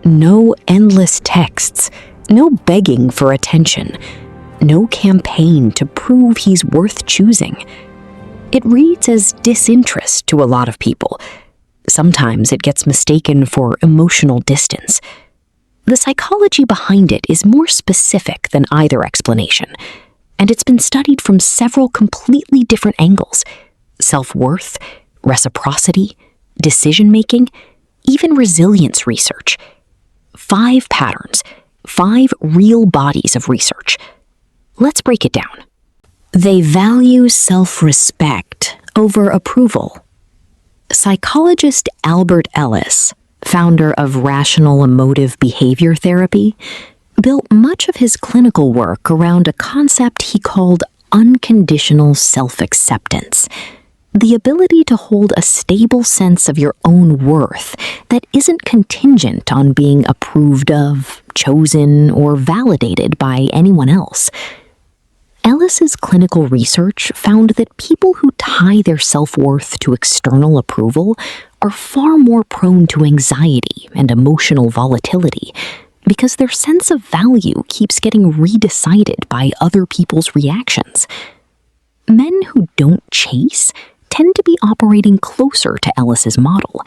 No endless texts, no begging for attention, no campaign to prove he's worth choosing. It reads as disinterest to a lot of people. Sometimes it gets mistaken for emotional distance. The psychology behind it is more specific than either explanation, and it's been studied from several completely different angles: self-worth, reciprocity, decision-making, even resilience research. 5 patterns, 5 real bodies of research. Let's break it down. They value self-respect over approval. Psychologist Albert Ellis, founder of rational emotive behavior therapy, built much of his clinical work around a concept he called unconditional self-acceptance. The ability to hold a stable sense of your own worth that isn't contingent on being approved of, chosen, or validated by anyone else. Ellis's clinical research found that people who tie their self-worth to external approval are far more prone to anxiety and emotional volatility because their sense of value keeps getting redecided by other people's reactions. Men who don't chase tend to be operating closer to Ellis's model,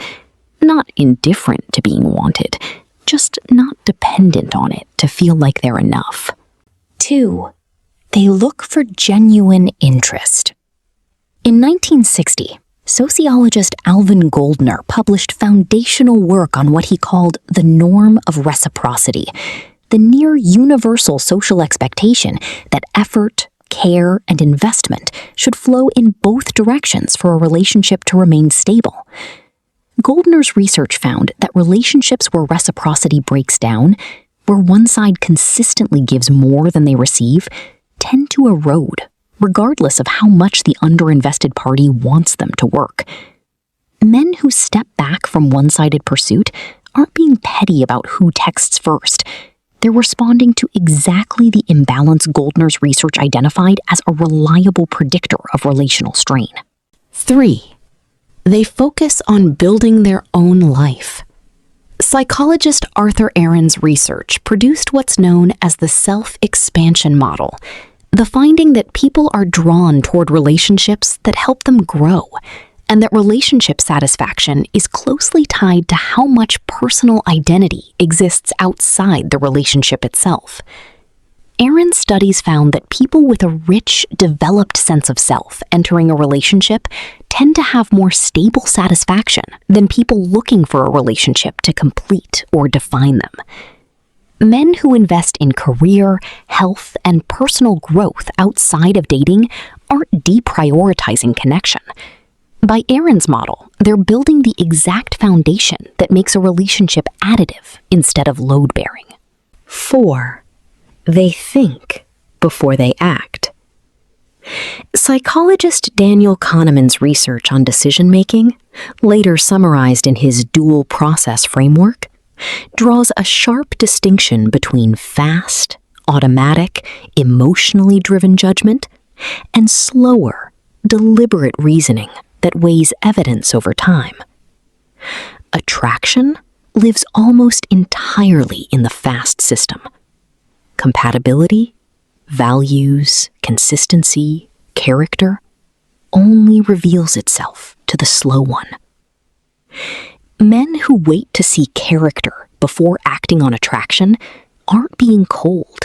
not indifferent to being wanted, just not dependent on it to feel like they're enough. 2. They look for genuine interest. In 1960, sociologist Alvin Gouldner published foundational work on what he called the norm of reciprocity, the near universal social expectation that effort, care, and investment should flow in both directions for a relationship to remain stable. Gouldner's research found that relationships where reciprocity breaks down, where one side consistently gives more than they receive, tend to erode, regardless of how much the underinvested party wants them to work. Men who step back from one-sided pursuit aren't being petty about who texts first. They're responding to exactly the imbalance Gouldner's research identified as a reliable predictor of relational strain. 3. They focus on building their own life. Psychologist Arthur Aron's research produced what's known as the self-expansion model, the finding that people are drawn toward relationships that help them grow, and that relationship satisfaction is closely tied to how much personal identity exists outside the relationship itself. Aron's studies found that people with a rich, developed sense of self entering a relationship tend to have more stable satisfaction than people looking for a relationship to complete or define them. Men who invest in career, health, and personal growth outside of dating aren't deprioritizing connection. By Aron's model, they're building the exact foundation that makes a relationship additive instead of load-bearing. 4. They think before they act. Psychologist Daniel Kahneman's research on decision-making, later summarized in his dual process framework, draws a sharp distinction between fast, automatic, emotionally driven judgment and slower, deliberate reasoning that weighs evidence over time. Attraction lives almost entirely in the fast system. Compatibility, values, consistency, character only reveals itself to the slow one. Men who wait to see character before acting on attraction aren't being cold.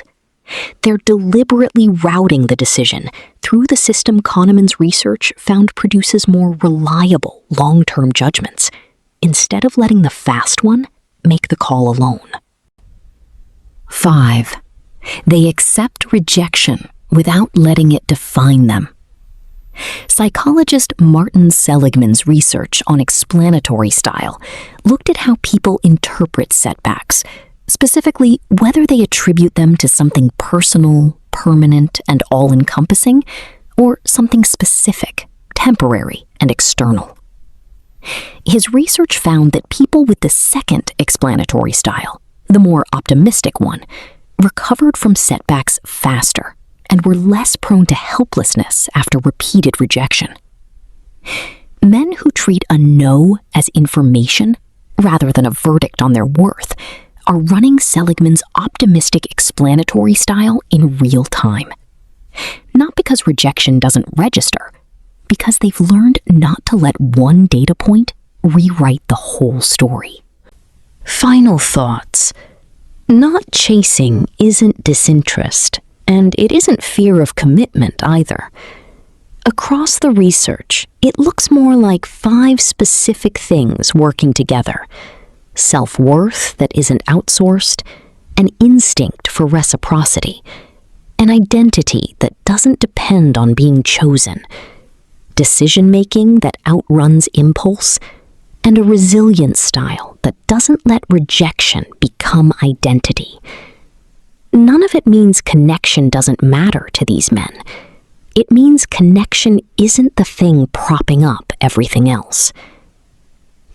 They're deliberately routing the decision through the system Kahneman's research found produces more reliable long-term judgments, instead of letting the fast one make the call alone. 5. They accept rejection without letting it define them. Psychologist Martin Seligman's research on explanatory style looked at how people interpret setbacks, specifically whether they attribute them to something personal, permanent, and all-encompassing, or something specific, temporary, and external. His research found that people with the second explanatory style, the more optimistic one, recovered from setbacks faster and were less prone to helplessness after repeated rejection. Men who treat a no as information rather than a verdict on their worth are running Seligman's optimistic explanatory style in real time. Not because rejection doesn't register, because they've learned not to let one data point rewrite the whole story. Final thoughts. Not chasing isn't disinterest, and it isn't fear of commitment either. Across the research, it looks more like 5 specific things working together: self-worth that isn't outsourced, an instinct for reciprocity, an identity that doesn't depend on being chosen, decision-making that outruns impulse, and a resilient style that doesn't let rejection become identity. None of it means connection doesn't matter to these men. It means connection isn't the thing propping up everything else.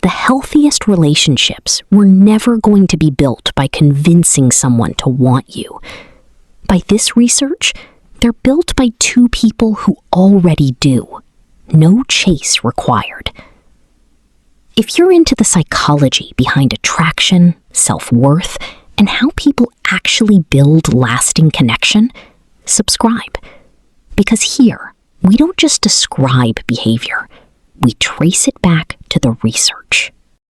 The healthiest relationships were never going to be built by convincing someone to want you. By this research, they're built by 2 people who already do. No chase required. If you're into the psychology behind attraction, self-worth, and how people actually build lasting connection, subscribe. Because here, we don't just describe behavior, we trace it back to the research.